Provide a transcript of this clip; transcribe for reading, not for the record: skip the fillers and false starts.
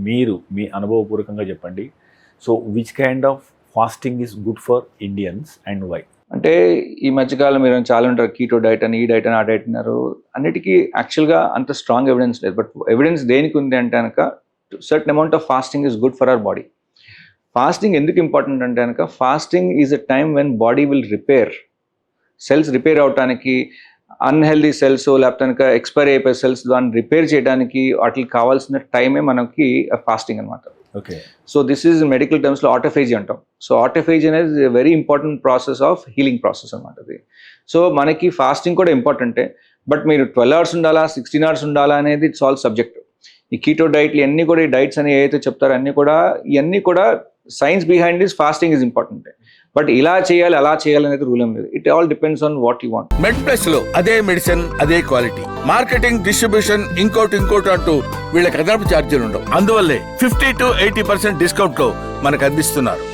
మీరు మీ అనుభవపూర్వకంగా చెప్పండి. So which kind of fasting is good for Indians and why? అంటే ఈ మధ్యకాలం మీరు చాలా ఉంటారు, కీటో డైట్ అని, ఈ డైట్ అని, ఆ డైట్ అన్నారు. అన్నిటికీ యాక్చువల్గా అంత స్ట్రాంగ్ ఎవిడెన్స్ లేదు. బట్ ఎవిడెన్స్ దేనికి ఉంది అంటే కనుక certain amount of fasting is good for our body. Fasting ఎందుకు ఇంపార్టెంట్ అంటే కనుక fasting is a time when body will repair. Cells repair అవడానికి, అన్హెల్దీ సెల్స్ లేకపోతే కనుక ఎక్స్పైర్ అయిపోయే సెల్స్ దాన్ని రిపేర్ చేయడానికి వాటికి కావాల్సిన టైమే మనకి ఫాస్టింగ్ అనమాట. Okay. So this is medical టర్మ్స్లో ఆటోఫేజీ అంటాం. సో ఆటోఫేజీ అనేది very important process of healing process అనమాట అది. సో మనకి ఫాస్టింగ్ కూడా ఇంపార్టెంటే. బట్ మీరు 12 hours ఉండాలా, 16 hours ఉండాలా అనేది ఇట్స్ ఆల్ సబ్జెక్ట్. ఈ కీటో డైట్లు ఇవన్నీ కూడా, ఈ డైట్స్ అని ఏదైతే చెప్తారో ఇవన్నీ కూడా science behind this fasting is important. But ఇలా చేయాలి అలా చేయాలి అనేది రూల్ ఏం లేదు. It all depends on what you want. Med Plus లో అదే మెడిసిన్ అదే క్వాలిటీ, మార్కెటింగ్, డిస్ట్రిబ్యూషన్, ఇంకోటి అంటూ వీళ్ళకి అదనపు ఛార్జీలు ఉండవు. అందువల్లే 50 to 80% డిస్కౌంట్ లో మనకు అందిస్తున్నారు.